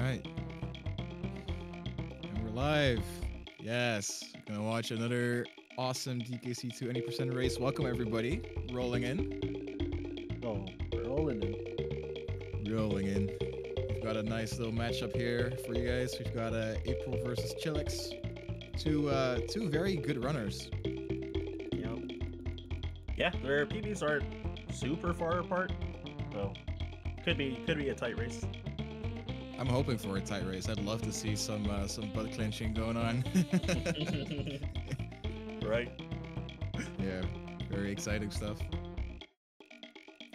right. And we're live. Yes. Gonna watch another awesome DKC2 any percent race. Welcome everybody. Rolling in. Oh, rolling in. Rolling in. We've got a nice little matchup here for you guys. We've got April versus Chillex. Two very good runners. Yep. Yeah, their PBs aren't super far apart, so could be a tight race. I'm hoping for a tight race. I'd love to see some butt clenching going on. Right. Yeah, very exciting stuff.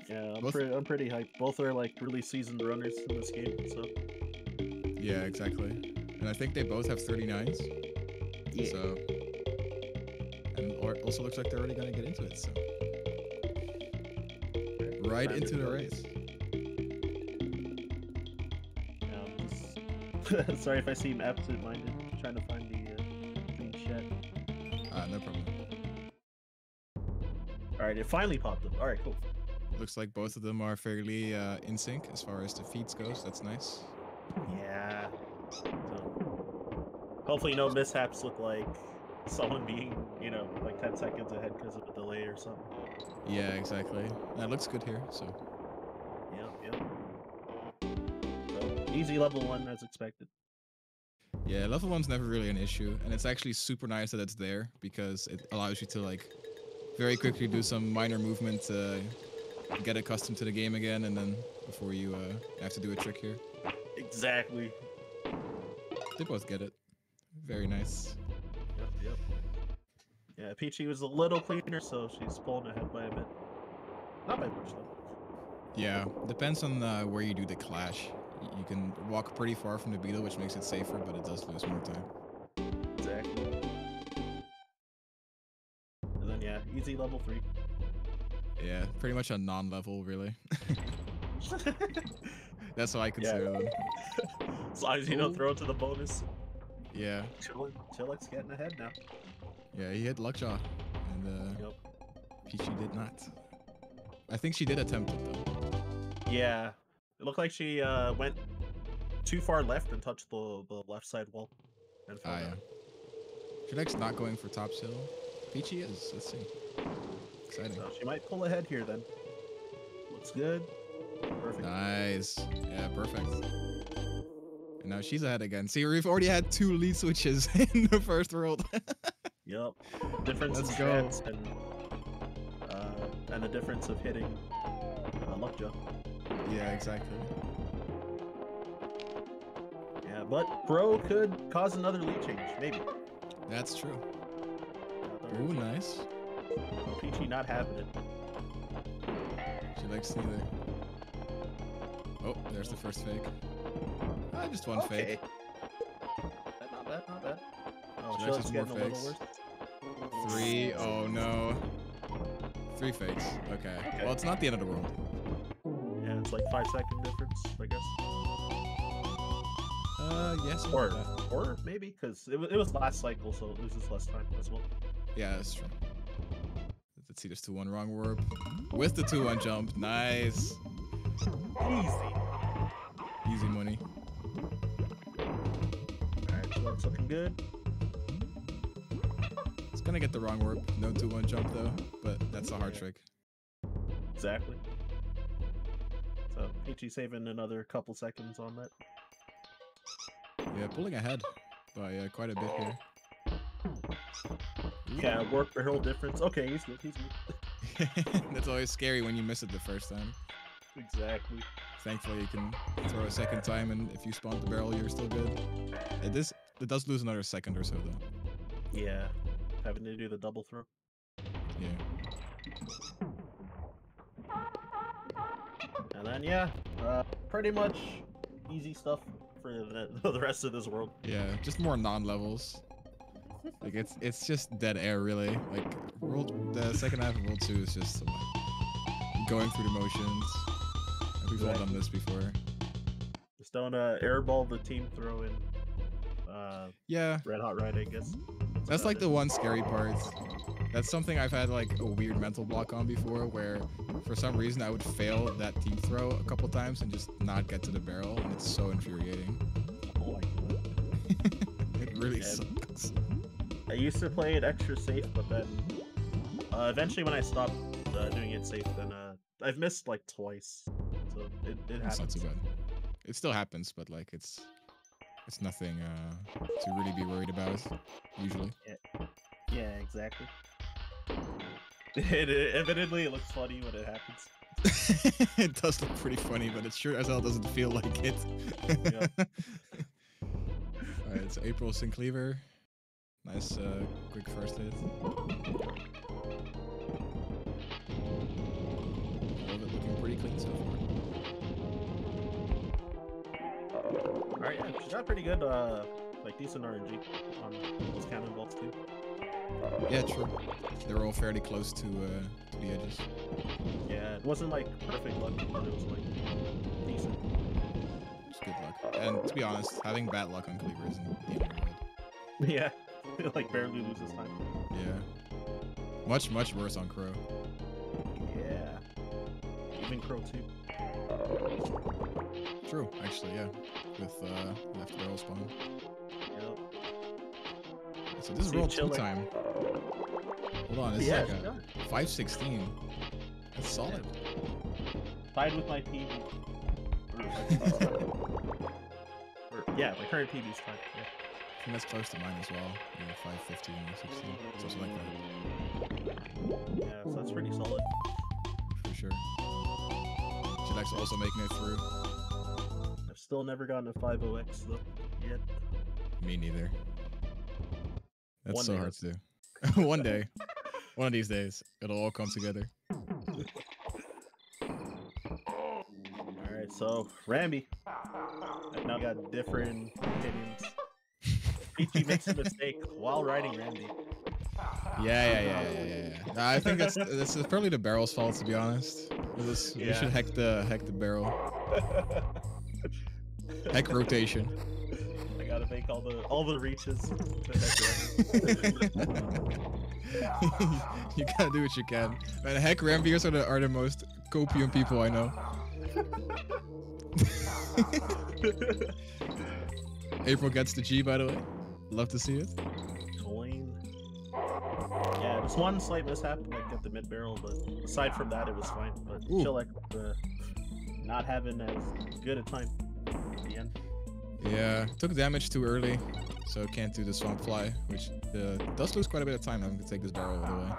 Yeah, I'm pretty hyped. Both are like really seasoned runners in this game, so. Yeah, exactly. And I think they both have 39s. Yeah. So, and it also looks like they're already gonna get into it. So, right into the race. Sorry if I seem absent-minded. Trying to find the green chat. No problem. All right, it finally popped up. All right, cool. Looks like both of them are fairly in sync as far as the feeds goes. That's nice. Yeah. So, hopefully, no mishaps look like someone being, like 10 seconds ahead because of a delay or something. Yeah, exactly. That looks good here. So. Yep. So, easy level 1 as expected. Yeah, level 1's never really an issue, and it's actually super nice that it's there because it allows you to like very quickly do some minor movement to get accustomed to the game again, and then before you have to do a trick here. Exactly. They both get it. Very nice. Yep. Yeah, Pichi was a little cleaner, so she's pulling ahead by a bit. Not by much though. Yeah, depends on where you do the clash. You can walk pretty far from the beetle, which makes it safer, but it does lose more time. Exactly. And then yeah, easy level 3. Yeah, pretty much a non-level, really. That's how I consider them. As long as you don't throw it to the bonus. Yeah. Chillex getting ahead now. Yeah, he hit Lockjaw, and Yep. Pichi did not. I think she did attempt it though. Yeah, it looked like she went too far left and touched the left side wall. And fell down. Yeah. Chillex not going for top hill. Pichi is. Let's see. Exciting. So she might pull ahead here then. Looks good. Perfect. Nice. Yeah, perfect. And now she's ahead again. See, we've already had 2 lead switches in the first world. Yep. Difference in strats and the difference of hitting Lockjaw. Yeah, exactly. Yeah, but Bro could cause another lead change, maybe. That's true. Ooh, nice. Pichi not having it. She likes neither. Oh, there's the first fake. Ah, just one fake. Not bad. Oh, She Chillex more getting a little fakes. worse. 3. Oh no. 3 fakes. Okay. Well, it's not the end of the world. Yeah, it's like 5-second difference, I guess. Yes. Or maybe, because it was last cycle, so it loses less time as well. Yeah, that's true. Let's see, there's 2-1 wrong warp. With the 2-1 jump. Nice. Easy money. Alright, so that's looking good. It's gonna get the wrong warp. No 2-1 jump though, but that's a hard trick. Exactly. So Pichi saving another couple seconds on that. Yeah, pulling ahead by quite a bit here. Yeah, warp per hurl difference. Okay, he's good. That's always scary when you miss it the first time. Exactly. Thankfully, you can throw a second time, and if you spawn the barrel, you're still good. It does lose another second or so, though. Yeah, having to do the double throw. Yeah. And then, pretty much easy stuff for the rest of this world. Yeah, just more non-levels. Like, it's just dead air, really. Like, the second half of World 2 is just like, going through the motions. We've all done this before. Just don't airball the team throw in yeah. Red Hot Ride, I guess. That's like the one scary part. That's something I've had like a weird mental block on before, where for some reason I would fail that team throw a couple times and just not get to the barrel, and it's so infuriating. Oh my god. It really sucks. I used to play it extra safe, but then eventually when I stopped doing it safe, then I've missed like twice. So it It's happens. not too bad. It still happens, but like it's nothing to really be worried about usually. Yeah, exactly. Evidently, it looks funny when it happens. It does look pretty funny, but it sure as hell doesn't feel like it. Yeah. Alright, it's April Sincleaver. Nice quick first hit. All of it looking pretty clean so far. Alright, yeah, she got pretty good, like decent RNG on those cannonballs too. Yeah, true. They were all fairly close to the edges. Yeah, it wasn't like perfect luck, but it was like decent. It's good luck. And to be honest, having bad luck on Cleaver isn't the end of the world. Yeah, like barely loses time. Yeah. Much worse on Crow. Yeah. Even Crow too. True, actually, yeah. With left barrel spawn. Yep. So this is roll 2 time. Hold on, it's like a 516. That's solid. Tied with my PB. Yeah, my current PB's tied. Yeah. I think that's close to mine as well. Yeah, 515 or 16. Something like that. Yeah, so that's pretty solid. For sure. Chillex also making it through. I've still never gotten a 50X though, yet. Me neither. That's One so day. hard to do. One day. One of these days, it'll all come together. Alright, so Rambi. I've now got different opinions. Pichi makes a mistake while riding Rambi. Yeah. I think that's probably the barrel's fault, to be honest. We should hack the barrel. Heck rotation. I gotta make all the reaches to You gotta do what you can. Man, heck Rambiers are the most copium people I know. April gets the G, by the way. Love to see it. Coin. Yeah, just one slight mishap, like at the mid barrel, but aside from that, it was fine. But Chillex not having as good a time at the end. Yeah, took damage too early, so can't do the swamp fly, which does lose quite a bit of time having to take this barrel all the way.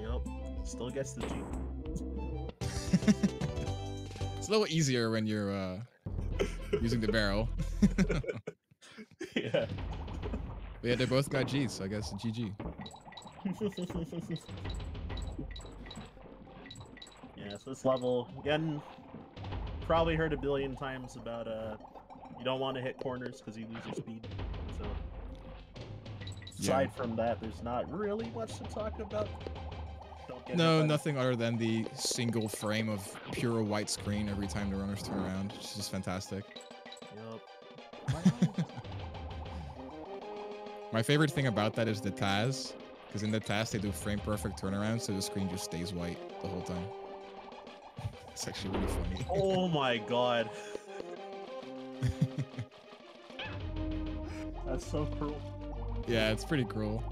Yep, still gets the G. It's a little easier when you're using the barrel. Yeah. But yeah, they both got G's, so I guess GG. Yeah, so this level, again, probably heard a billion times about you don't want to hit corners because you lose your speed. So aside from that, there's not really much to talk about. No, nothing other than the single frame of pure white screen every time the runners turn around. It's just fantastic. Yep. My favorite thing about that is the Taz, because in the Taz they do frame perfect turnaround, so the screen just stays white the whole time. It's actually really funny. Oh my god. That's so cruel. Yeah, it's pretty cruel.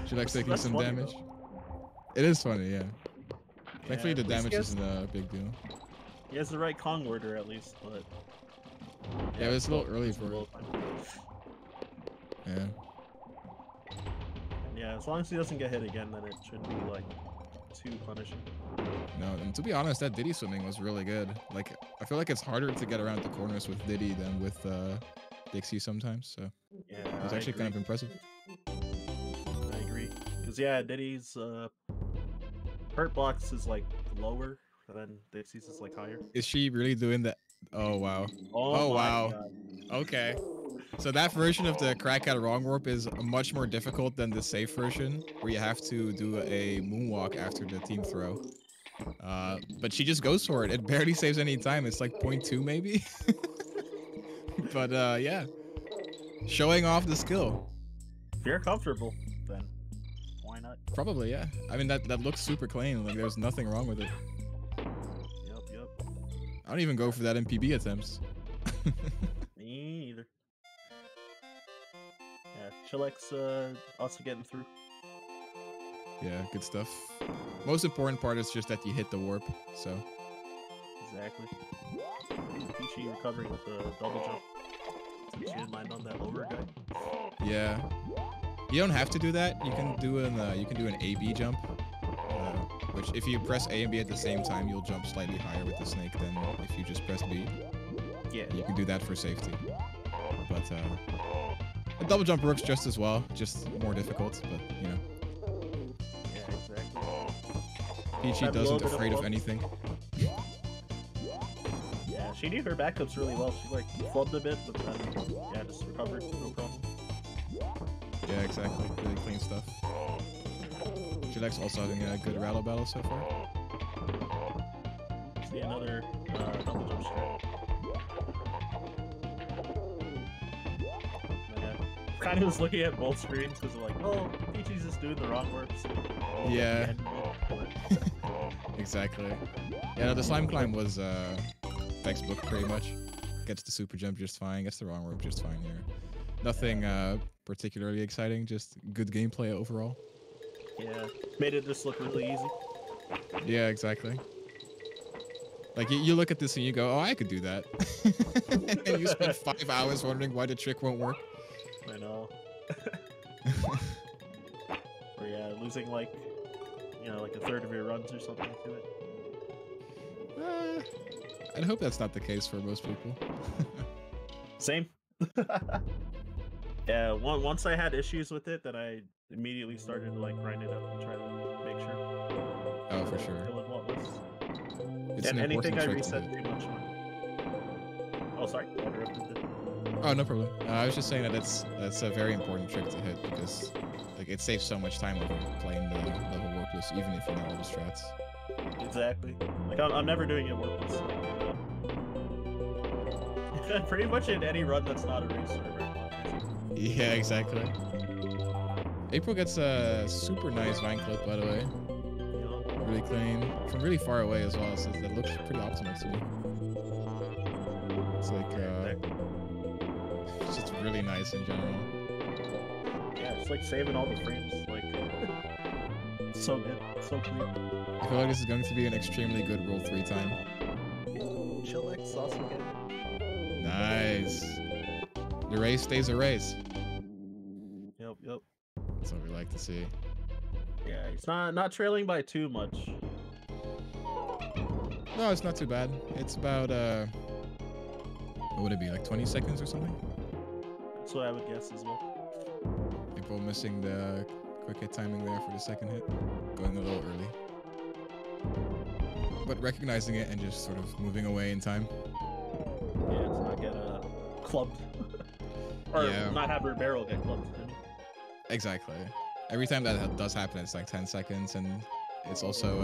Chillex taking some funny, damage. though. It is funny, yeah. Thankfully the at least damage isn't a big deal. He has the right Kong order at least, but Yeah, it was a little early for it. Yeah. Yeah, as long as he doesn't get hit again, then it shouldn't be like too punishing. No, and to be honest, that Diddy swimming was really good. Like, I feel like it's harder to get around the corners with Diddy than with Dixie sometimes, so Yeah, it was actually kind of impressive. I agree. Because, yeah, Diddy's hurt blocks is like lower, and then Dixie's is like higher. Is she really doing that? Oh, wow. Oh wow. God. Okay. So that version of the crack out wrong warp is much more difficult than the safe version, where you have to do a moonwalk after the team throw. But she just goes for it. It barely saves any time. It's like 0.2 maybe. But yeah, showing off the skill. If you're comfortable, then Probably, yeah. I mean, that looks super clean. Like, there's nothing wrong with it. Yep. I don't even go for that MPB attempts. Me either. Yeah, Chillex also getting through. Yeah, good stuff. Most important part is just that you hit the warp, so. Exactly. Pichi recovering with the double jump. Since she didn't land on that lower guy. Yeah. You don't have to do that. You can do an A-B jump, which if you press A and B at the same time, you'll jump slightly higher with the snake than if you just press B. Yeah. You can do that for safety. But a double jump works just as well, just more difficult, but you know. Yeah, exactly. Pichi doesn't afraid of anything. Yeah, she knew her backups really well. She like flubbed a bit, but then yeah, just recovered, no problem. Yeah, exactly. Really clean stuff. Chillex also having a good rattle battle so far. See another double jump strat. Kind of was looking at both screens because like, oh, Pichi's just doing the wrong warps. Yeah. Exactly. Yeah, no, the slime climb was textbook pretty much. Gets the super jump just fine. Gets the wrong warp just fine here. Nothing particularly exciting. Just good gameplay overall. Yeah, made it just look really easy. Yeah, exactly. Like you look at this and you go, oh, I could do that. And you spend 5 hours wondering why the trick won't work. I know. Or yeah, losing like, you know, like a third of your runs or something to it. I'd hope that's not the case for most people. Same. Yeah, once I had issues with it, then I immediately started to like grind it up and try to make sure. Oh, for sure. It's and an anything I trick reset too much. Oh, sorry, I interrupted it. Oh, no problem. I was just saying that that's a very important trick to hit because like it saves so much time over playing the level warpless, even if you know all the strats. Exactly. Like I'm never doing it warpless. So. Pretty much in any run that's not a race server. Yeah, exactly. April gets a super nice vine clip, by the way. Really clean. From really far away as well, so that looks pretty optimal to me. It's like, it's just really nice in general. Yeah, it's like saving all the frames. Like, so good. So clean. I feel like this is going to be an extremely good roll 3 time. Chillex also good. Nice. The race stays a race. Yep. That's what we like to see. Yeah, it's not trailing by too much. No, it's not too bad. It's about what would it be, like 20 seconds or something? That's what I would guess as well. People missing the quick hit timing there for the second hit. Going a little early. But recognizing it and just sort of moving away in time. Yeah, to not get clubbed. Or yeah. not have her barrel get clubbed. I mean. Exactly. Every time that does happen, it's like 10 seconds, and it's also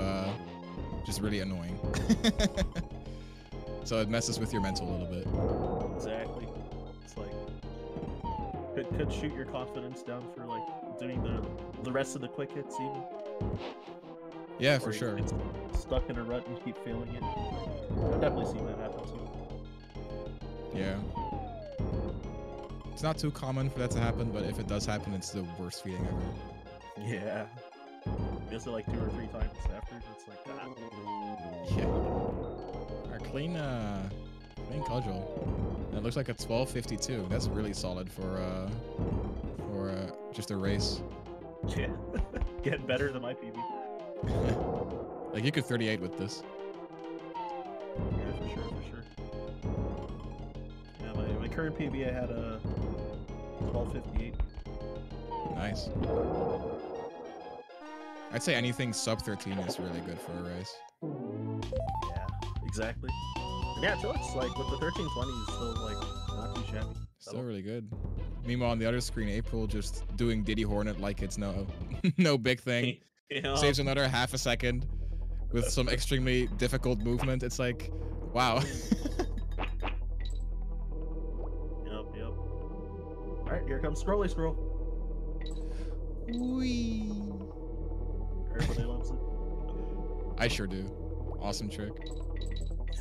just really annoying. So it messes with your mental a little bit. Exactly. It's like could shoot your confidence down for like doing the rest of the quick hits even. Yeah, for sure. It's stuck in a rut and keep failing it. I've definitely seen that happen too. Yeah. It's not too common for that to happen, but if it does happen, it's the worst feeling ever. Yeah. Guess it like 2 or 3 times after. It's like that. Yeah. Our clean cudgel. It looks like a 12:52. That's really solid for just a race. Yeah. Getting better than my PB. Like you could 38 with this. Yeah, for sure. Yeah, my current PB I had a 12:58. Nice. I'd say anything sub 13 is really good for a race. Yeah, exactly. And yeah, it looks like with the 1320 is still like not too shabby. Still really good. Meanwhile, on the other screen, April just doing Diddy Hornet like it's no big thing. Yeah. Saves another half a second with some extremely difficult movement. It's like, wow. Yep. All right, here comes Scrolly Scroll. Whee. I sure do. Awesome trick.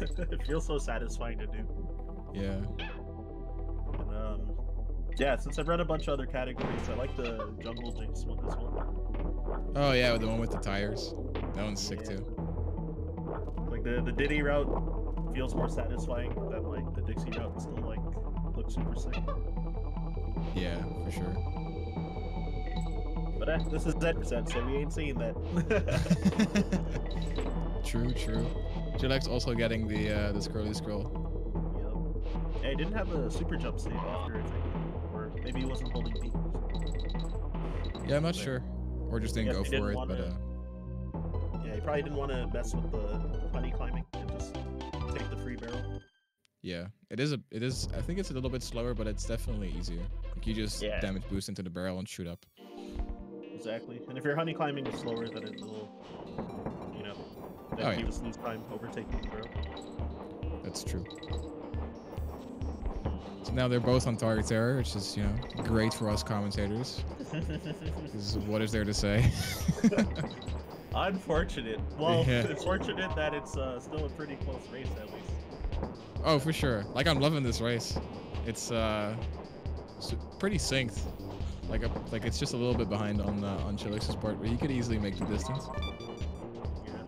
It feels so satisfying to do. Yeah. And, yeah, since I've read a bunch of other categories, I like the Jungle Jinx one as well. Oh yeah, the one with the tires. That one's sick Yeah. too. Like the Diddy route feels more satisfying than like the Dixie route. Still like looks super sick. Yeah, for sure. But this is Z%, so we ain't seeing that. True, true. Chillex also getting the Scrolly Scroll. Yep. Yeah, he didn't have a super jump save after, I think. Or maybe he wasn't holding B. Yeah, I'm not sure. Or just didn't go for it, but yeah, he probably didn't want to mess with the honey climbing and just take the free barrel. yeah, it is. I think it's a little bit slower, but it's definitely easier. Like you just damage boost into the barrel and shoot up. Exactly. And if your honey climbing is slower, then it will, you know, then you just lose time overtaking the barrel. That's true. So now they're both on target terror, which is, you know, great for us commentators. What is there to say? Unfortunate. Well, it's fortunate that it's still a pretty close race at least. Oh, for sure. Like, I'm loving this race. It's pretty synced. Like it's just a little bit behind on Chillex's part, but he could easily make the distance. Yeah.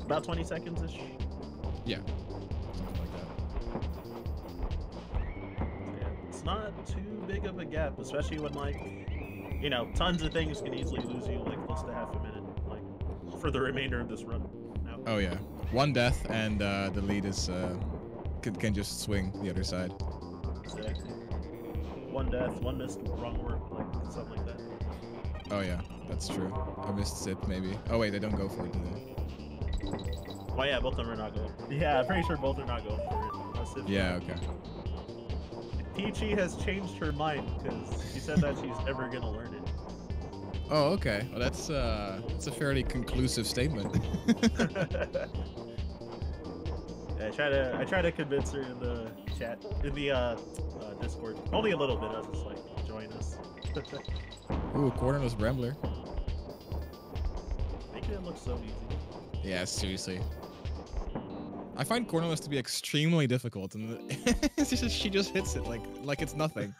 About 20 seconds ish. Yeah. Something like that. Yeah. It's not too big of a gap, especially when like, you know, tons of things can easily lose you like close to half a minute, like for the remainder of this run. No. Oh yeah. One death and the lead is can just swing the other side. Exactly. One death, one missed wrong work, like something like that. Oh yeah, that's true. I missed sip maybe. Oh wait, they don't go for it, do they? Oh yeah, both of them are not going. Yeah, I'm pretty sure both are not going for it. Yeah, okay. Pichi has changed her mind because she said that she's never gonna learn it. Oh, okay. Well, that's a fairly conclusive statement. Yeah, I try to convince her in the chat, in the Discord. Only a little bit. I was just like, join us. Ooh, cornerless Brambler. Making it look so easy. Yeah, seriously. I find cornerless to be extremely difficult, and it's just, she just hits it like it's nothing.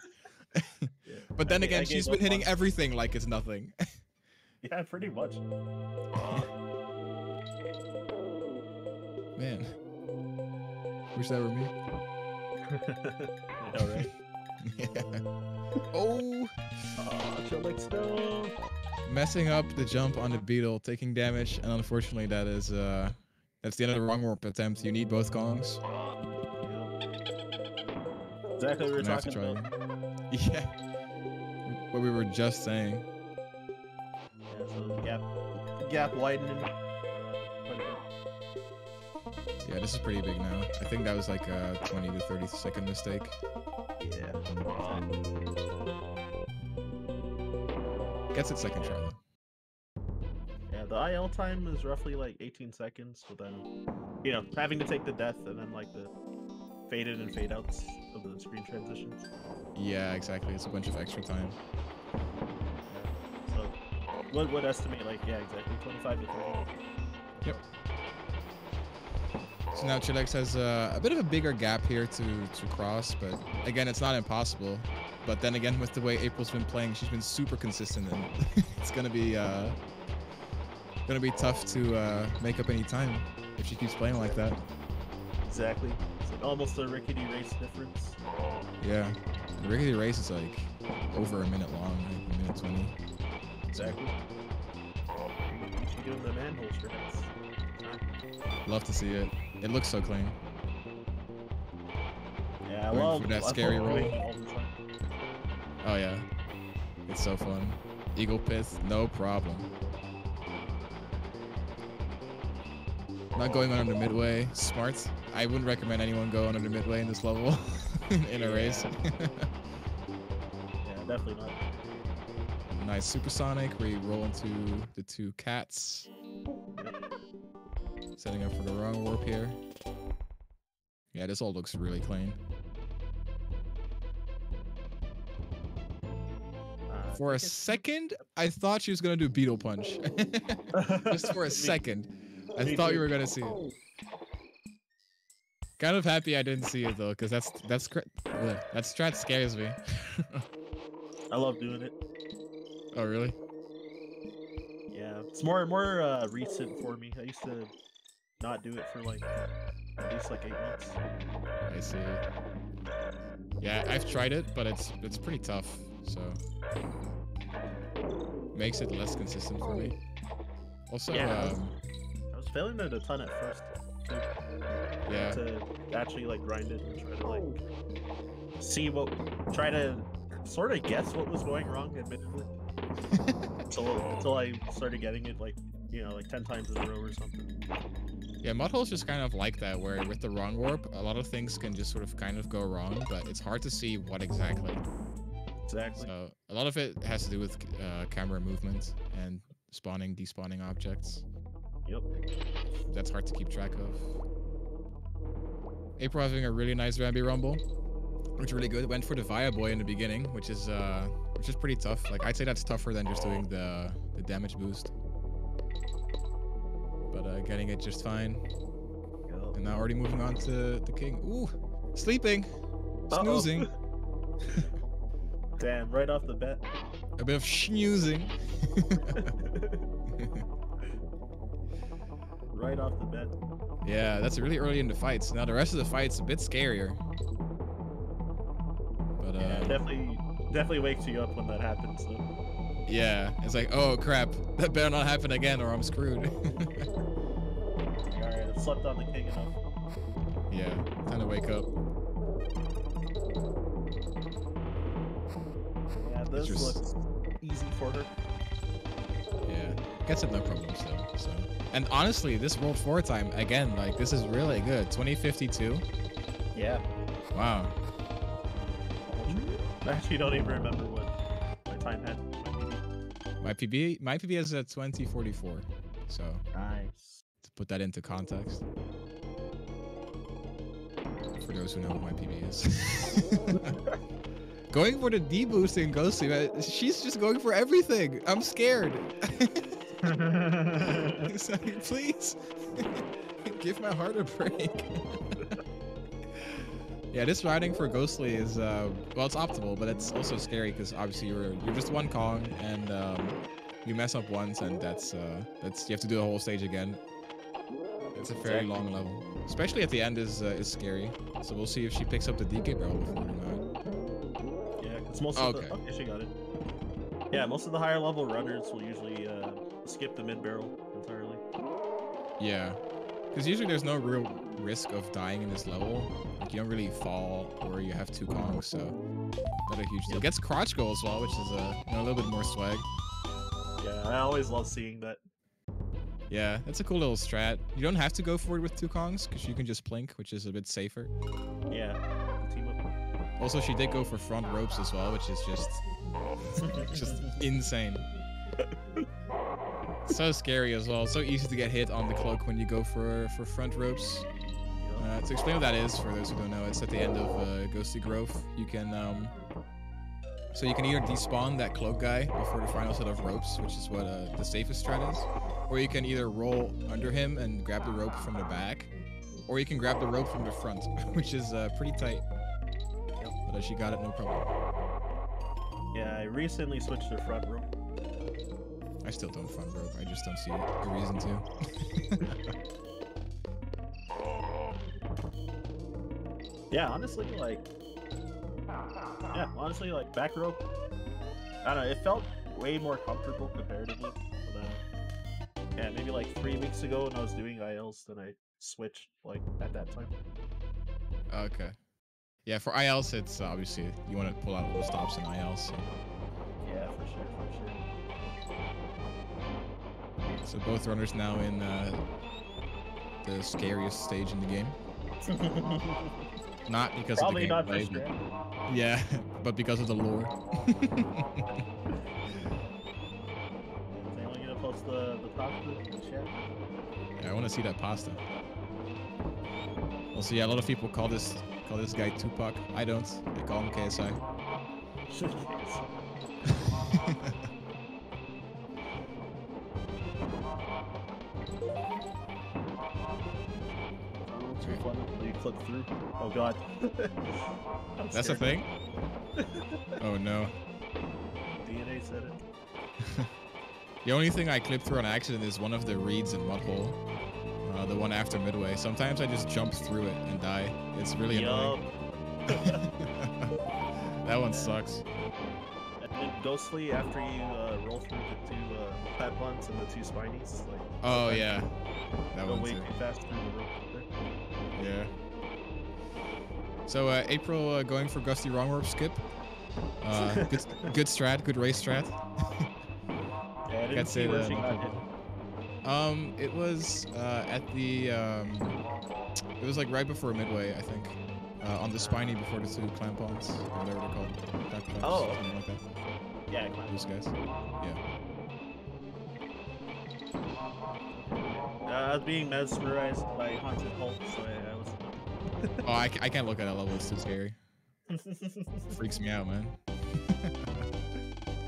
But then again, she's been hitting everything like it's nothing. Yeah, pretty much. Man. Wish that were me. I know, right? Yeah. Oh! Chillex, no! Messing up the jump on the beetle, taking damage, and unfortunately that is that's the end of the wrong warp attempt. You need both gongs. Exactly what we were talking about. Yeah. What we were just saying. Yeah, so the gap widening. Yeah, this is pretty big now. I think that was like a 20 to 30 second mistake. Yeah. Gets it second try though. Yeah, the IL time is roughly like 18 seconds, so then, you know, having to take the death and then like the fade in and fade outs of the screen transitions. Yeah, exactly. It's a bunch of extra time. Yeah. So, would estimate like, yeah, exactly, 25 to 30. Yep. So now Chillex has a bit of a bigger gap here to cross, but again, it's not impossible. But then again, with the way April's been playing, she's been super consistent, and it's gonna be tough to make up any time if she keeps playing like that. Exactly. It's like almost a rickety race difference. Yeah, the rickety race is like over a minute long, like a minute 20. Exactly. She's doing the manhole strikes. Love to see it. It looks so clean. Yeah, well, for that scary roll. Oh yeah, it's so fun. Eagle Pith, no problem. Not going under the midway, smart. I wouldn't recommend anyone go under the midway in this level in a race. Yeah, definitely not. Nice supersonic where you roll into the two cats. Setting up for the wrong warp here. Yeah, this all looks really clean. For a second, I thought she was gonna do Beetle Punch. Just for a second, I thought you were gonna see it. Kind of happy I didn't see it though, because that strat scares me. I love doing it. Oh really? Yeah, it's more recent for me. I used to not do it for like at least like 8 months. I see. Yeah, I've tried it, but it's pretty tough. So makes it less consistent for me. Also, yeah, I was failing it a ton at first. Yeah. To actually like grind it and try to like try to sort of guess what was going wrong, admittedly. until I started getting it like, you know, like 10 times in a row or something. Yeah, Mudhole's just kind of like that, where with the wrong warp, a lot of things can just sort of kind of go wrong, but it's hard to see what exactly. Exactly. So a lot of it has to do with camera movement and spawning, despawning objects. Yep. That's hard to keep track of. April having a really nice Rambi Rumble, which is really good. Went for the Via Boy in the beginning, which is pretty tough. Like, I'd say that's tougher than just doing the damage boost. But getting it just fine. Yep. And now already moving on to the King. Ooh, sleeping, snoozing. Damn, right off the bat. A bit of schnoozing. Right off the bat. Yeah, that's really early in the fights. Now the rest of the fight's a bit scarier. But yeah, definitely wakes you up when that happens though. Yeah, it's like, oh crap, that better not happen again or I'm screwed. Alright, I've slept on the King enough. Yeah, time to wake up. Yeah, this looks easy for her. Yeah, gets it no problems though. So, and honestly, this World 4 time again, like this is really good. 2052. Yeah. Wow. I actually don't even remember what my time had. My PB is at 2044. So nice. To put that into context, for those who know what my PB is. Going for the D-boost in Ghostly, she's just going for everything. I'm scared. Please, give my heart a break. Yeah, this riding for Ghostly is, well, it's optimal, but it's also scary because obviously you're just one Kong and you mess up once and that's you have to do the whole stage again. It's a very long level, especially at the end is scary. So we'll see if she picks up the DK barrel before or not. Yeah, because most of the okay, she got it. Yeah, most of the higher level runners will usually skip the mid barrel entirely. Yeah, because usually there's no real risk of dying in this level. Like you don't really fall or you have two Kongs, so not a huge deal. It gets crotch goal as well, which is a little bit more swag. Yeah, I always love seeing that. Yeah, that's a cool little strat. You don't have to go for it with two Kongs because you can just plink, which is a bit safer. Yeah, team up. Also, she did go for front ropes as well, which is just insane. So scary as well. So easy to get hit on the cloak when you go for front ropes. To explain what that is, for those who don't know, it's at the end of Ghostly Grove. You can so you can either despawn that cloak guy before the final set of ropes, which is what the safest strat is, or you can either roll under him and grab the rope from the back, or you can grab the rope from the front, which is pretty tight. But she got it no problem. Yeah, I recently switched to front rope. I still don't front rope. I just don't see a reason to. Yeah, honestly, like back rope. I don't know. It felt way more comfortable comparatively. But, yeah, maybe like 3 weeks ago when I was doing ILs, then I switched like at that time. Okay. Yeah, for ILs, it's obviously you want to pull out all the stops in ILs. So. Yeah, for sure. So both runners now in the scariest stage in the game. Not because probably of the gameplay. Probably not for yeah, but because of the lore. Anyone gonna post the pasta in the chat? Yeah, I want to see that pasta. Also, yeah, a lot of people call this guy Tupac. I don't. I call him KSI. You click through. Oh god. That's a thing? Oh no. DNA said it. The only thing I clipped through on accident is one of the reeds in Mudhole. The one after Midway. Sometimes I just jump through it and die. It's really annoying. That one sucks. And then Ghostly, after you roll through the 2 pet buns and the 2 spinies, like. Oh yeah, that go one way too. too fast through the rope there. Yeah. So April going for Gusty Wrong Warp skip. Good strat, good race strat. Yeah, I didn't see where she got hit. It was at the it was like right before Midway, I think. On the spiny before the 2 clampons, or whatever they're called. Oh. Something like that. Yeah, Those guys. Yeah. I was being mesmerized by Haunted Hulk, so I was. Oh, I can't look at that level. It's too scary. Freaks me out, man.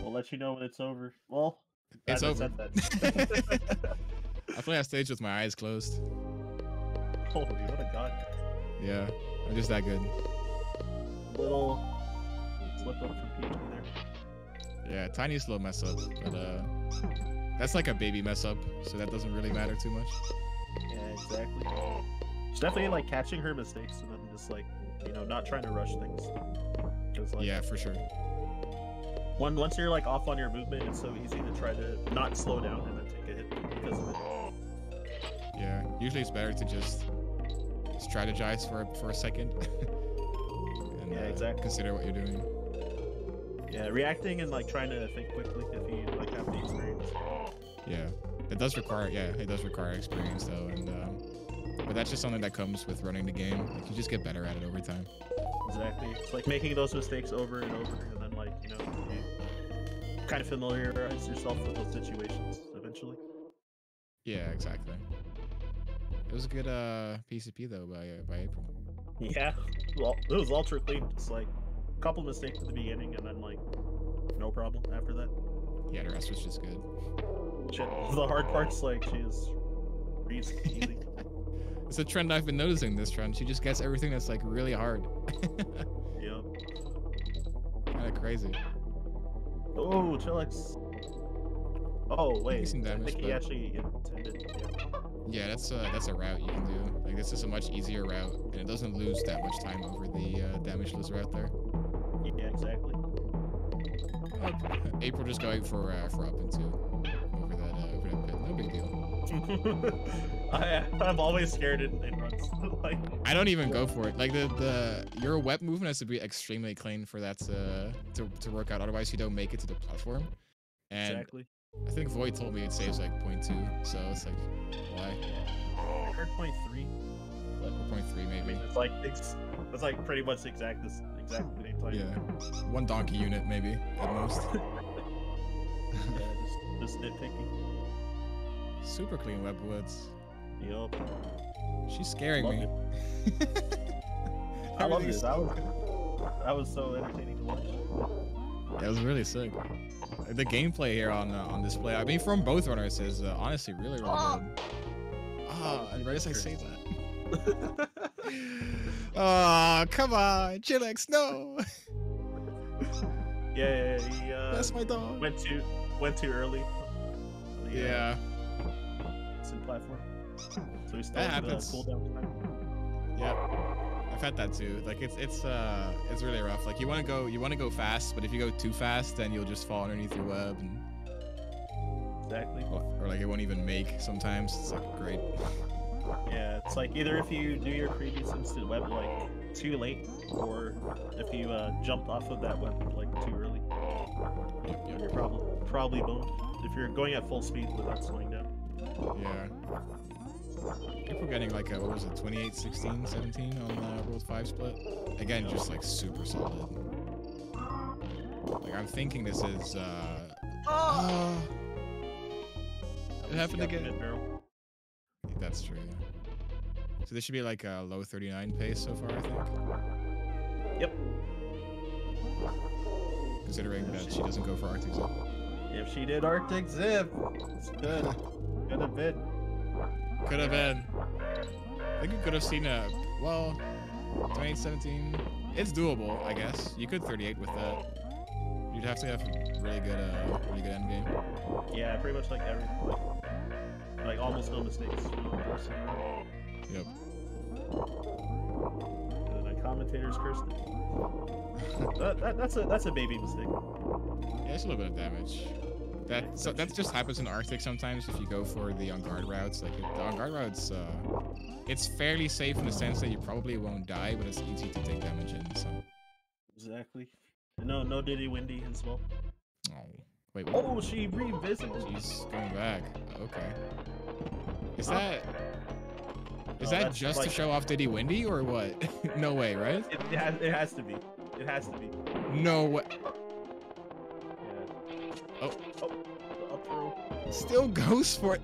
We'll let you know when it's over. Well, It's over. That. I play on stage with my eyes closed. Holy, what a god. Yeah, I'm just that good. Little slip up from Pichi there. Yeah, tiniest little mess up, but that's like a baby mess up, so that doesn't really matter too much. Yeah, exactly. She's definitely like catching her mistakes and then just like, you know, not trying to rush things. Like, yeah, for sure. Once you're like off on your movement, it's so easy to try to not slow down and then take a hit because of it. Yeah, usually it's better to just strategize for a second. And, yeah, exactly. Consider what you're doing. Yeah, reacting and like trying to think quickly if you like have the experience. Yeah, it does require experience though, and but that's just something that comes with running the game. Like you just get better at it over time. Exactly. It's like making those mistakes over and over, and then like, you know, you kind of familiarize yourself with those situations eventually. Yeah, exactly. It was a good PCP though by April. Yeah, well, it was ultra clean. Just like a couple mistakes at the beginning, and then like no problem after that. Yeah, the rest was just good. Shit, the hard parts like she is easy. It's a trend I've been noticing this trend. She just gets everything that's like really hard. Yep. Kind of crazy. Oh, Chillex. Oh wait, Some damage, I think he actually intended. Yeah, that's a route you can do. Like this is a much easier route, and it doesn't lose that much time over the damageless route there. Yeah, exactly. April just going for up and 2 over that pit. No big deal. I'm always scared in runs. Like, I don't even go for it. Like your web movement has to be extremely clean for that to work out. Otherwise, you don't make it to the platform. And exactly. I think Void told me it saves like 0.2, so it's like, why? I heard 0.3. Or 0.3 maybe. I mean, it's like pretty much exactly the same time. Yeah, 1 donkey unit maybe at most. Yeah, just nitpicking. Super clean web woods. Yup. She's scaring me. I love this. That was so entertaining to watch. Yeah, it was really sick. The gameplay here on display, I mean, from both runners is honestly really good. And right as I say that. Oh, come on, Chillex, no. Yeah, that's my dog. Went too early. Yeah. It's in platform. So we still That have the happens. cooldown time. Yep. I've had that too. Like it's really rough. Like you want to go fast, but if you go too fast, then you'll just fall underneath your web and exactly. Or like it won't even make sometimes. It's like great. Yeah, it's like either if you do your previous instant web like too late, or if you jumped off of that web like too early. Yep. You're probably boned if you're going at full speed without slowing down. Yeah. People getting like what was it, 28, 16, 17 on World 5 split. Again, just like super solid. Like I'm thinking this is it happened again. That's true. Yeah. So this should be like a low 39 pace so far, I think. Yep. considering that she doesn't go for Arctic Zip. If she did Arctic Zip, it's good. Could have been. Could have been. I think we could have seen a, well, 2017. It's doable, I guess. You could 38 with that. You'd have to have a really good end game. Yeah, pretty much like like almost no mistakes. Yep. And then commentators cursed it. That's a baby mistake. Yeah, it's a little bit of damage. That just happens in Arctic sometimes if you go for the on guard routes. Like the on guard routes, it's fairly safe in the sense that you probably won't die, but it's easy to take damage in. So. Exactly. No Diddy Windy as well. Oh, wait. What? Oh, she revisited. She's going back. Okay. Is that just like, to show off Diddy Windy or what? No way, right? It has to be. It has to be. No way. Yeah. Oh. The up throw. Still goes for it.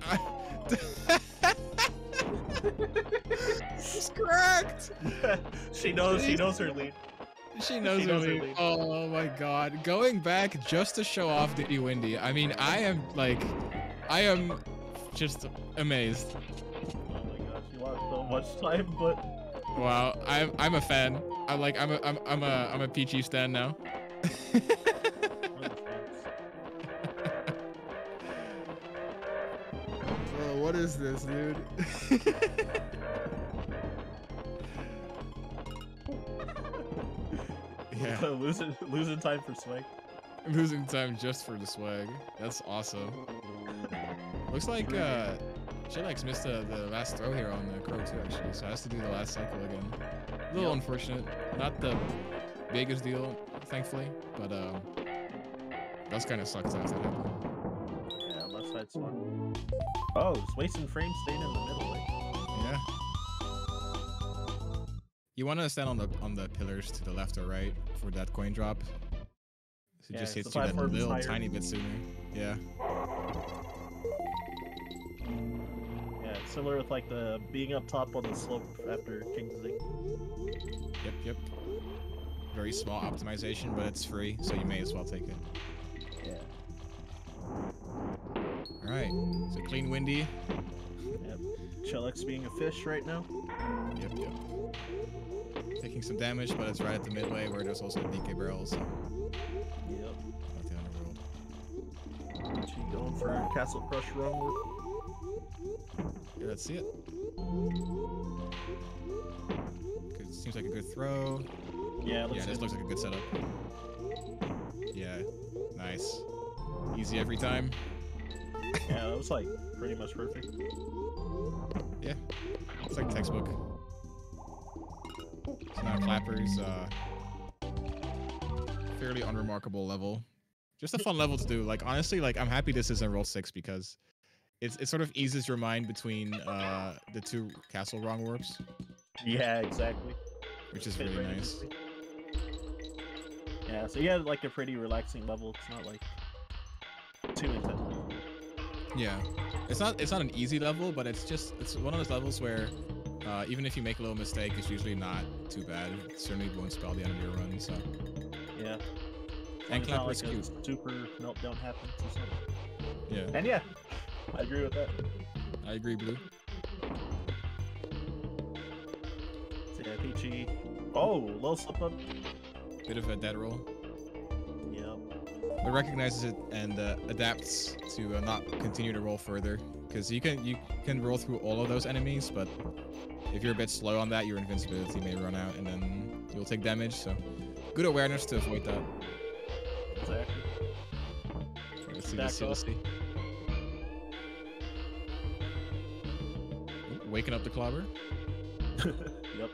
She's cracked. She knows her lead. She knows her lead. Oh my god. Going back just to show off Diddy Windy. I mean, I am just amazed. Oh my gosh, she lost so much time, but wow, I'm a fan. I'm a Pichi stan now. Bro, what is this, dude? Yeah. losing time for swag. Losing time just for the swag. That's awesome. Looks like Chillex missed the last throw here on the Crow too, actually, so has to do the last cycle again. A little unfortunate. Not the biggest deal, thankfully, but does kind of suck to have that happen. Yeah, left side swung. Oh, it's wasting frames staying in the middle, right? Yeah. You want to stand on the pillars to the left or right for that coin drop. So it just hits you that little tiny bit sooner. Yeah. Yeah, it's similar with like the being up top on the slope after King's Zing. Yep. Very small optimization, but it's free, so you may as well take it. Yeah. Alright, so clean Windy. Yep. Chillex being a fish right now. Yep. Taking some damage, but it's right at the midway where there's also a DK barrel, so. Yep. Not the underworld. Pichi going for Castle Crush wrong. Yeah, let's see it. Good, seems like a good throw. Yeah, this looks like a good setup. Yeah, nice. Easy every time. Yeah, that was like pretty much perfect. Yeah, it's like textbook. So now Clapper's fairly unremarkable level. Just a fun level to do. Like honestly, like I'm happy this isn't Roll 6 because it sort of eases your mind between the two castle wrong warps. Yeah, exactly. Which is really nice. Yeah, so you had like a pretty relaxing level. It's not like too intense. Yeah, it's not an easy level, but it's one of those levels where even if you make a little mistake, it's usually not too bad. It certainly won't spell the end of your run. So yeah, and Clapper's like cute. Super meltdown happens or something. Yeah, and yeah, I agree with that. I agree, Blue. So yeah, Pichi. Oh, little slip up. Bit of a dead roll. Yeah. But recognizes it and adapts to not continue to roll further, because you can roll through all of those enemies, but if you're a bit slow on that, your invincibility may run out, and then you'll take damage. So, good awareness to avoid that. Exactly. Let's see this CLC. Waking up the clobber. Yep.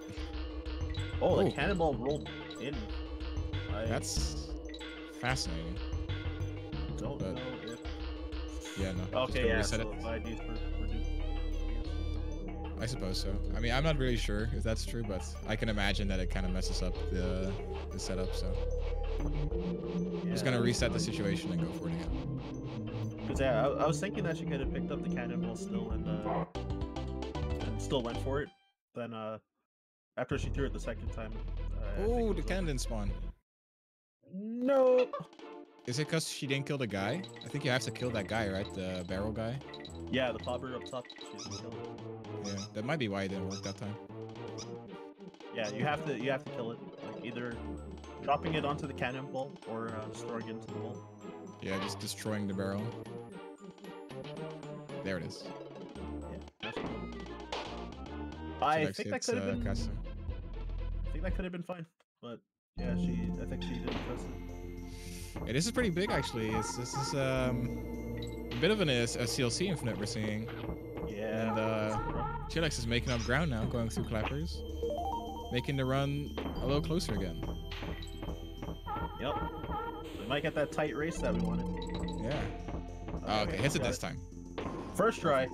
Oh, the cannonball rolled in. That's fascinating. Don't know if... Yeah, no. Okay, yeah, so IDs for Duke. I suppose so. I mean, I'm not really sure if that's true, but I can imagine that it kind of messes up the setup, so... I'm just gonna reset the situation and go for it again. Because, yeah, I was thinking that she could have picked up the cannonball still and still went for it. Then, after she threw it the second time... Oh, the cannon didn't spawn. No. Is it because she didn't kill the guy? I think you have to kill that guy, right? The barrel guy. Yeah, the popper up top. She didn't kill it. Yeah, that might be why it didn't work that time. Yeah, you have to kill it. Like either dropping it onto the cannonball or just throwing it into the wall. Yeah, just destroying the barrel. There it is. Yeah. I think that could have been. Caster. I think that could have been fine, but yeah, I think she didn't trust it. Yeah, this is pretty big actually. This is a bit of a CLC infinite we're seeing. Yeah. And Chillex is making up ground now, going through clappers, making the run a little closer again. Yep. We might get that tight race that we wanted. Yeah. Oh, okay, hits it this time. First try.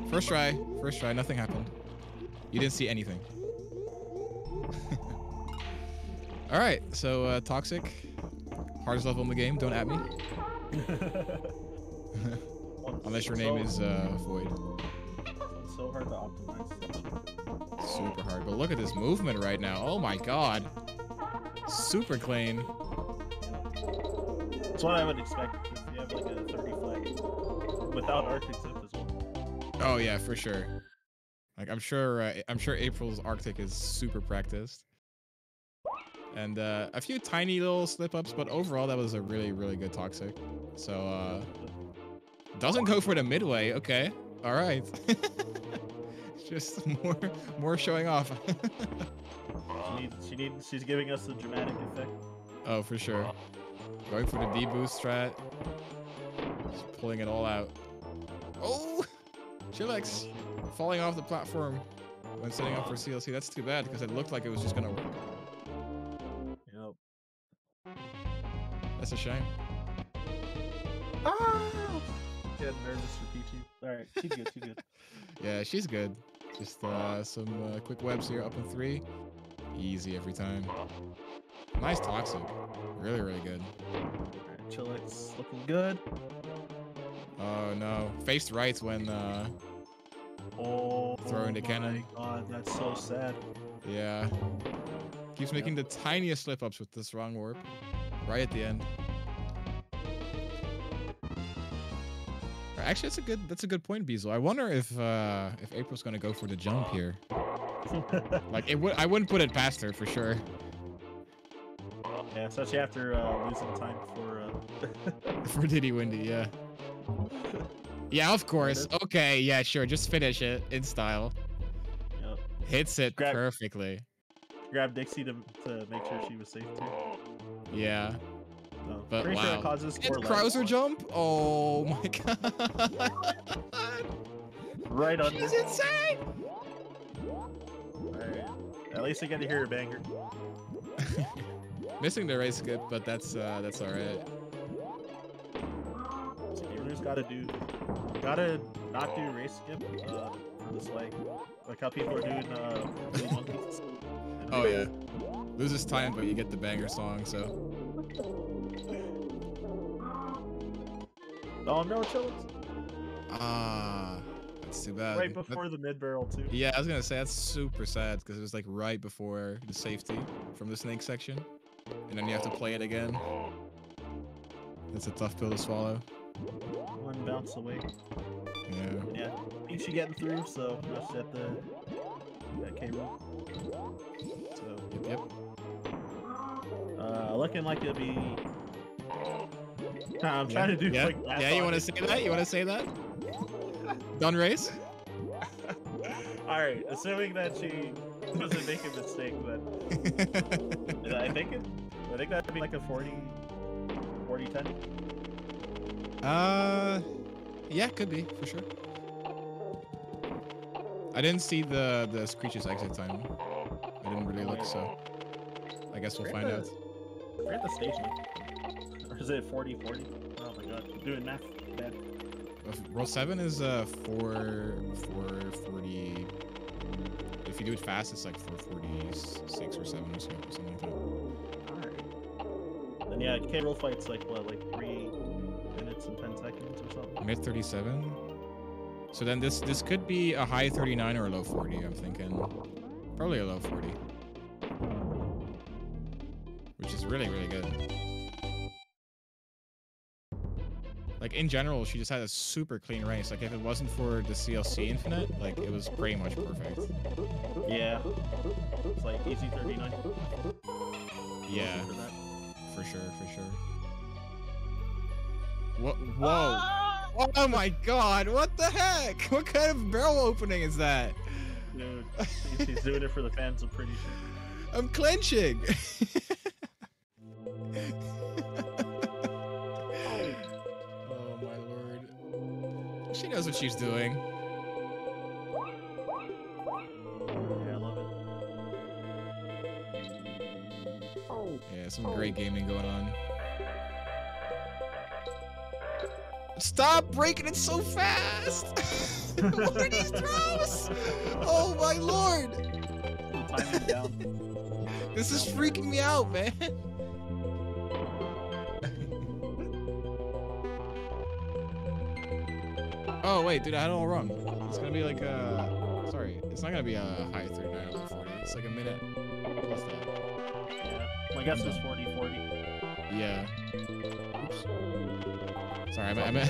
First try. First try. Nothing happened. You didn't see anything. All right. So toxic. Hardest level in the game. Don't at me. Unless your name is Void. It's so hard to optimize. Super hard. But look at this movement right now. Oh my god. Super clean. That's what I would expect if you have like a 30 flag without Arctic Zip as well. Oh yeah, for sure. Like I'm sure April's Arctic is super practiced. And a few tiny little slip-ups, but overall that was a really, really good toxic. So doesn't go for the midway. Okay. All right. Just more showing off. She's giving us the dramatic effect. Oh, for sure. Going for the D-boost strat. Just pulling it all out. Oh! Chillex falling off the platform when setting up for CLC. That's too bad because it looked like it was just gonna work. Yep. That's a shame. Ah! Getting nervous for Pichi. Alright, she's good, she's good. Yeah, she's good. Just some quick webs here, up in 3. Easy every time. Nice toxic. Really, really good. Alright, Chillex looking good. Oh no. Faced right when throwing the cannon. Oh my god, that's so sad. Yeah. Keeps making the tiniest slip-ups with this wrong warp. Right at the end. Actually, that's a good point, Beazle. I wonder if April's gonna go for the jump here. Like I wouldn't put it past her for sure. Yeah, especially after losing time for for Diddy Windy, yeah. Yeah, of course. Okay, yeah, sure. Just finish it in style. Yep. Hits it perfectly. Grab Dixie to make sure she was safe too. Yeah. No, but wow. Sure it causes it's Krauser jump? Oh my god. Right under. She's insane! Alright. At least I get to hear a banger. Missing the race skip, but that's alright. Skater's gotta not do race skip for this leg. Like how people are doing monkeys. Oh yeah. Loses time, but you get the banger song, so. Oh no, Chillex. Ah, that's too bad. Right before the mid barrel too. Yeah, I was gonna say that's super sad because it was like right before the safety from the snake section, and then you have to play it again. That's a tough pill to swallow. One bounce away. Yeah. Yeah. Pichi getting through, so just at the K-roll. So. Yep. Looking like it'll be. Nah, I'm trying to do like. Yeah, you want to say that? You want to say that? Done race. All right. Assuming that she doesn't make a mistake, then I think that'd be like a 40-10. Yeah, could be for sure. I didn't see the Screech's exit time. I didn't really look, so I guess we'll find out. We're at the station. Or is it 40-40? Oh my god, I'm doing math bad. Roll 7 is 440. If you do it fast, it's like 446 or 7 or something like that. Alright. Then yeah, K-roll fight's like what, like 3 minutes and 10 seconds or something? Mid 37. So then this could be a high 39 or a low 40, I'm thinking. Probably a low 40. Which is really, really good. like in general, she just had a super clean race. Like if it wasn't for the CLC Infinite, like it was pretty much perfect. Yeah. It's like easy 39. Yeah. For sure. What? Whoa. Oh my god, what the heck? What kind of barrel opening is that? Dude, he's doing it for the fans, I'm pretty sure. I'm clenching. Oh my lord. She knows what she's doing. Yeah, I love it. Yeah, some great gaming going on. Stop breaking it so fast! What are these throws? Oh my lord! Timing down. This is freaking me out, man. Oh wait, dude, I had it all wrong. It's gonna be like a... Sorry, it's not gonna be a high 39 over 40. It's like a minute plus that. Yeah, my guess is 40-40. Yeah. Oops. Sorry, I meant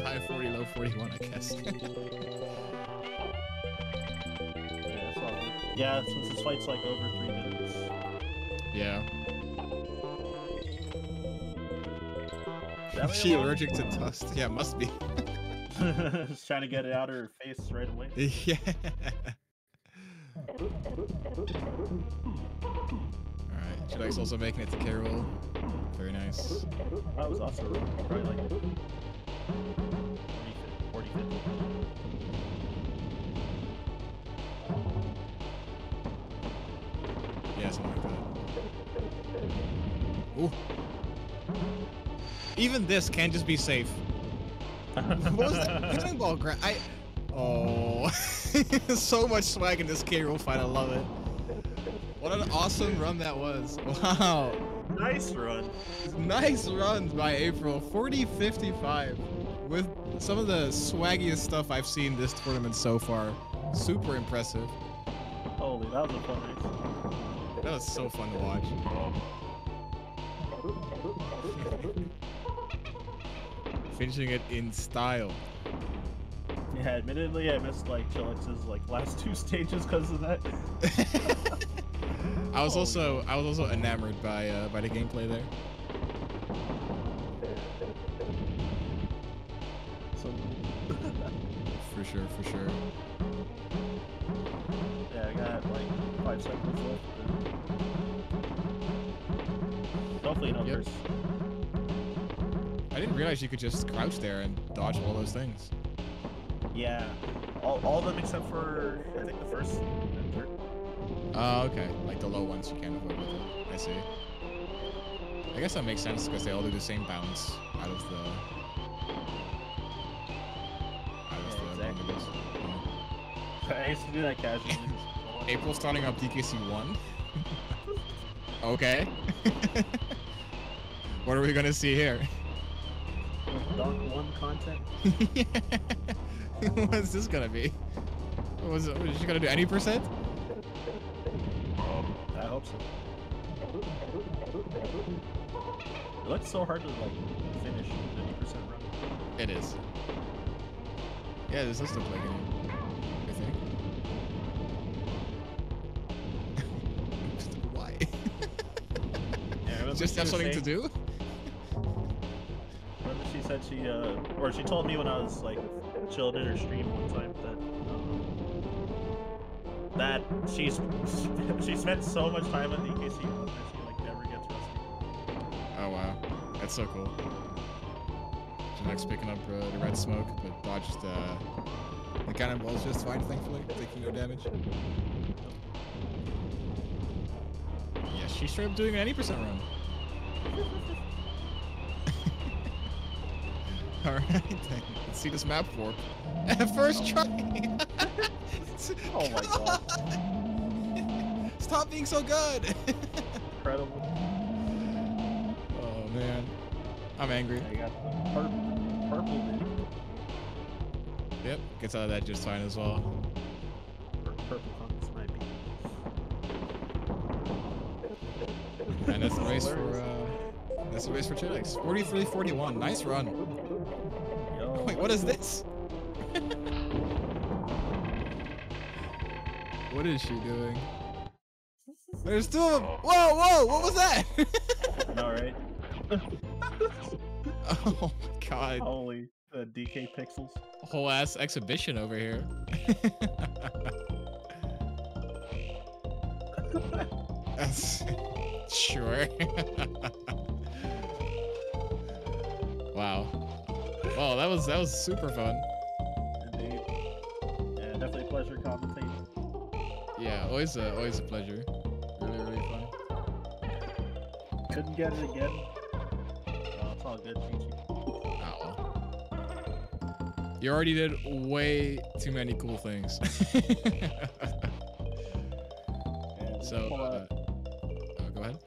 high 40, low 41, I guess. Yeah, since this fight's like over 3 minutes. Yeah. That She allergic to dust? Yeah, must be. Just trying to get it out of her face right away. Yeah. Alright, Chillex also making it to K-Roll. Very nice. That was awesome. Probably like 40, 50. Yeah, something like that. Ooh. Even this can't just be safe. What was that? Cannonball grab. Oh. So much swag in this K-Roll fight. I love it. What an awesome run that was. Wow. Nice run. Nice runs by April. 40-55. With some of the swaggiest stuff I've seen this tournament so far. Super impressive. Holy, that was a fun race. That was so fun to watch. Finishing it in style. Yeah, admittedly, I missed like Chillex's like last 2 stages because of that. I was also enamored by the gameplay there. So... For sure. Yeah, I got like 5 seconds left. Hopefully no Yep. first. I didn't realize you could just crouch there and dodge all those things. Yeah, all of them except for I think the first and third. Oh, okay. Like the low ones you can't avoid with it. I see. I guess that makes sense because they all do the same bounce out of the... Exactly. Yeah. I used to do that casually. April starting up DKC1. Okay. What are we gonna see here? Dunk 1 content. What's this gonna be? Was she gonna do any percent? I hope so. It looks so hard to like finish 50% run. It is. Yeah, this does look like it. I think. Why? Yeah, just have something to do? Remember she said or she told me when I was like chilled in her stream one time that she spent so much time on DKC that she like never gets rusty. Oh wow, that's so cool. Chillex picking up the red smoke, but dodged the cannonballs just fine, thankfully, taking no damage. Yeah, she's straight up doing an 80% run. Alright, let's see this map warp. First try! Oh my god. Stop being so good! Incredible. Oh man. I'm angry. I got the purple dude. Yep, gets out of that just fine as well. Purple hunks might be. And that's the race for Chillex. 43-41. Nice run. What is this? What is she doing? There's two of them. Whoa, whoa, what was that? All right. Oh my god. Holy DK pixels. Whole ass exhibition over here. Sure. Wow. Well, that was super fun. Indeed. Yeah, definitely a pleasure commentating. Yeah, always a pleasure. Really fun. Couldn't get it again. It's all good, Pichi. Oh. You already did way too many cool things. So, go ahead.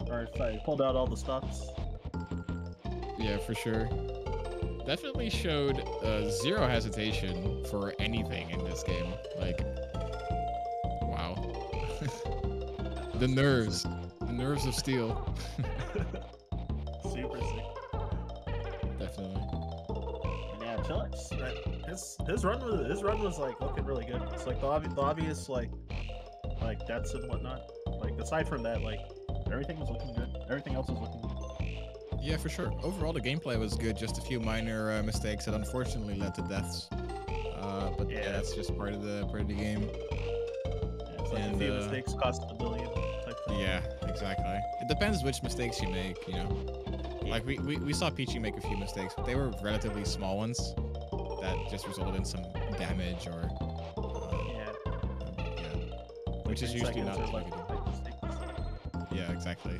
Or sorry, pulled out all the stops. Yeah, for sure. Definitely showed zero hesitation for anything in this game. Like, wow. The nerves of steel. Super sick. Definitely. And yeah, Chillex, his run was like looking really good. It's like the obvious like deaths and whatnot. Like aside from that, like everything was looking good. Everything else was looking good. Yeah, for sure. Overall, the gameplay was good. Just a few minor mistakes that unfortunately led to deaths. But yeah, that's just part of the game. Yeah, it's like a few mistakes cost $1 billion type thing. Yeah, exactly. It depends which mistakes you make, you know. Yeah. Like we saw Pichi make a few mistakes, but they were relatively small ones that just resulted in some damage or which is usually not too big a deal. Yeah, exactly.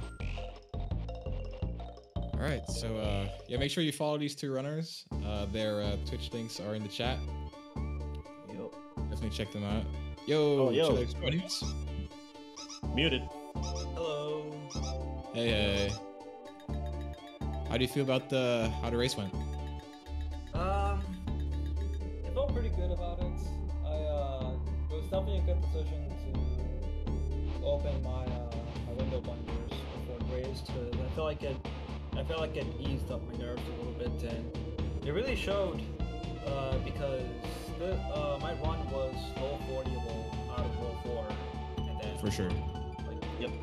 All right, so yeah, make sure you follow these two runners. Their Twitch links are in the chat. Yep. Definitely check them out. Yo, Chillex buddies. Muted. Hello. Hey. How do you feel about how the race went? I felt pretty good about it. It was definitely a good decision to open my window binders before the race because I feel like it eased up my nerves a little bit, and it really showed because my run was low 40able out of low 4, and then For sure. like you know,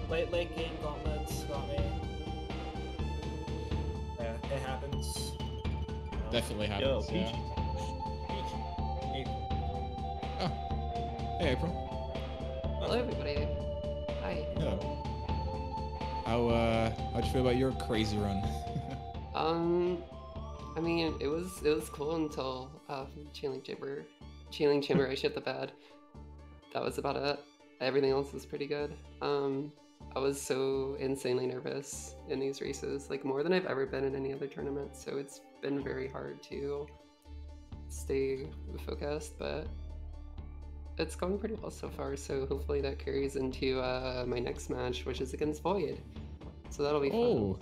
late game gauntlets got me. Yeah, it happens. Definitely happens. Yo, Yeah. Peachy. Oh, hey April. Hello, everybody. Hi. Hello. How'd you feel about your crazy run? I mean, it was cool until Chilling Chamber. I shit the bed. That was about it. Everything else was pretty good. I was so insanely nervous in these races, like more than I've ever been in any other tournament. So it's been very hard to stay focused, but it's going pretty well so far. So hopefully that carries into my next match, which is against Void. So that'll be fun.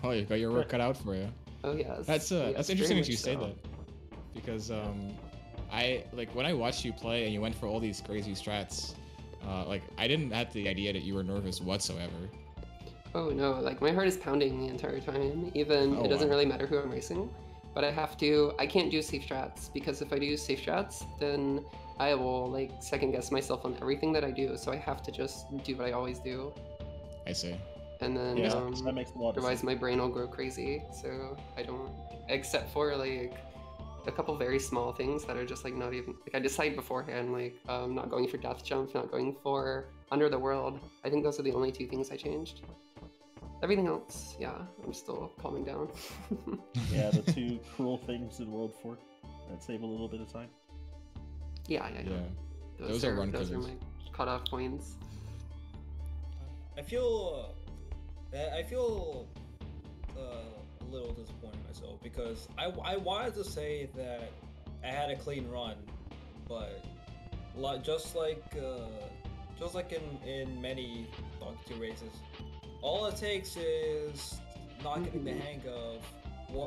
Oh, you got your work cut out for you. Oh yes. That's yes, interesting very that you much say so. that, because I like when I watched you play and you went for all these crazy strats. Like I didn't have the idea that you were nervous whatsoever. Oh no, like my heart is pounding the entire time. Even it doesn't really matter who I'm racing, but I can't do safe strats because if I do safe strats, then I will like second guess myself on everything that I do. So I have to just do what I always do. I see. And then that makes a lot of otherwise sense. my brain will grow crazy. So I don't, except for like a couple very small things that are just like not even, like I decide beforehand, like not going for death jump, not going for under the world. I think those are the only two things I changed. Everything else, yeah, I'm still calming down. Yeah, the two cruel things in World 4 that save a little bit of time. Yeah. Those are run those are killers. my cutoff points. I feel a little disappointed in myself because I wanted to say that I had a clean run, but just like in many Dog 2 races, all it takes is not getting the hang of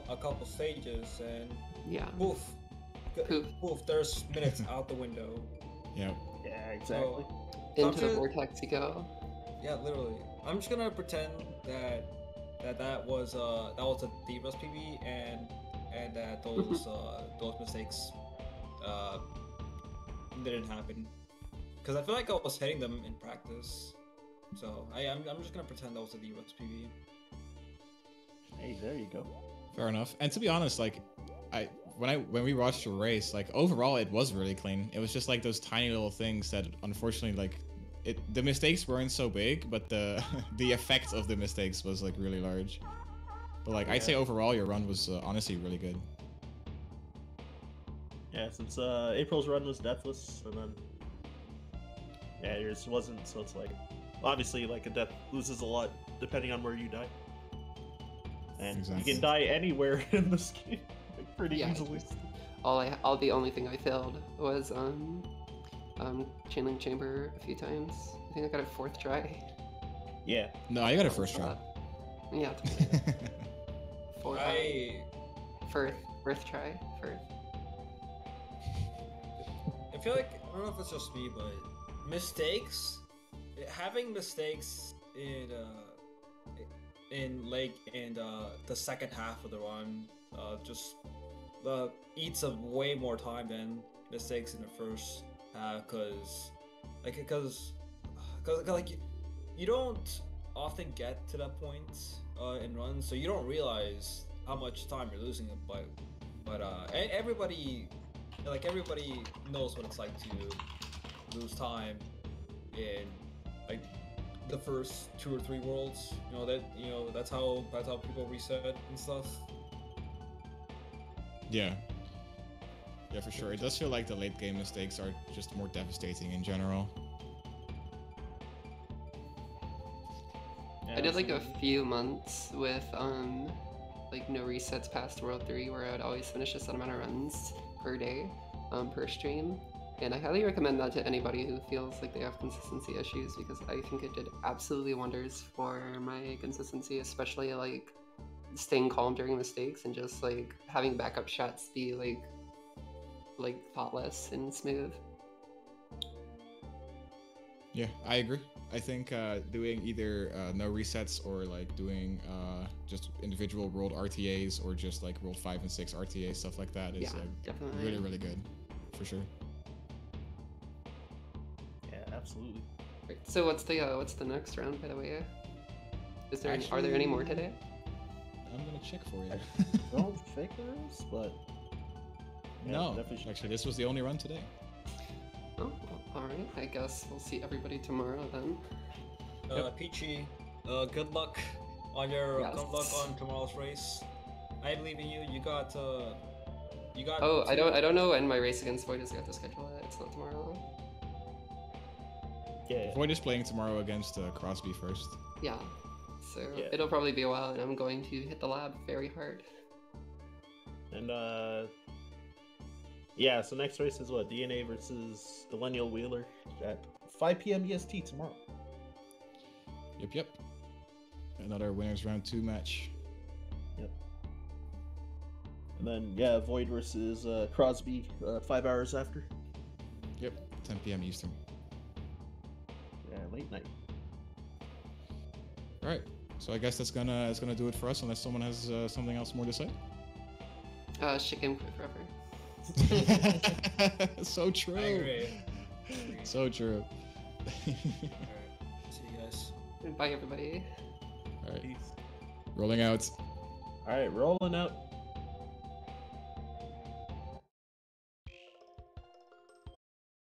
a couple stages and Yeah. poof, there's minutes out the window. Yeah. Yeah, exactly. So Into the vortex you go. Yeah, literally. I'm just gonna pretend that was a D-Rust PB, and and that those mistakes didn't happen. Because I feel like I was hitting them in practice, so I'm just gonna pretend that was a D-Rex PB. Hey, there you go. Fair enough. And to be honest, like, when we watched the race, like overall it was really clean. It was just like those tiny little things that unfortunately, like, the mistakes weren't so big, but the the effect of the mistakes was like really large. But like, I'd say overall your run was honestly really good. Yeah, since April's run was deathless, and then yeah, yours wasn't. So it's like, obviously, like a death loses a lot depending on where you die, and Exactly. you can die anywhere in this game like, pretty Yeah. easily. The only thing I failed was Chainlink Chamber a few times. I think I got it 4th try. Yeah. No, I got it first try. Yeah. First try. I feel like, I don't know if it's just me, but having mistakes in Lake and the second half of the run just eats up way more time than mistakes in the first half, because you don't often get to that point in runs, so you don't realize how much time you're losing. But everybody knows what it's like to lose time in like the first 2 or 3 worlds. That's how people reset and stuff. Yeah. Yeah, for sure. It does feel like the late game mistakes are just more devastating in general. Yeah, I did like a few months with like no resets past World 3, where I would always finish a set amount of runs per day, per stream. And I highly recommend that to anybody who feels like they have consistency issues, because I think it did absolutely wonders for my consistency, especially like staying calm during mistakes and just like having backup shots be like thoughtless and smooth. Yeah, I agree. I think doing either no resets or like doing just individual world RTAs or just like world 5 and 6 RTAs, stuff like that is Definitely. really, really good, for sure. Yeah, absolutely. Right, so what's the next round, by the way? Are there any more today? I'm gonna check for you. I don't think there is, but yeah, No, definitely should. actually, this was the only run today. Oh, well, alright. I guess we'll see everybody tomorrow then. Pichi, good luck on your Yes. good luck on tomorrow's race. I believe in you. You got. Oh, I don't know when my race against Void is. I have to schedule it. It's not tomorrow. Yeah. Void is playing tomorrow against Crosby first. Yeah. So Yeah. it'll probably be a while, and I'm going to hit the lab very hard. And yeah, so next race is what? DNA versus Millennial Wheeler at 5 p.m. EST tomorrow. Yep. Another winners round 2 match. Yep. And then yeah, Void versus Crosby 5 hours after. Yep, 10 p.m. Eastern. Yeah, late night. All right, so I guess that's gonna do it for us, unless someone has something else more to say. Shit game quit forever. So true. I agree. So true. Alright. See you guys. Bye, everybody. All right, Peace. rolling out. All right, rolling out.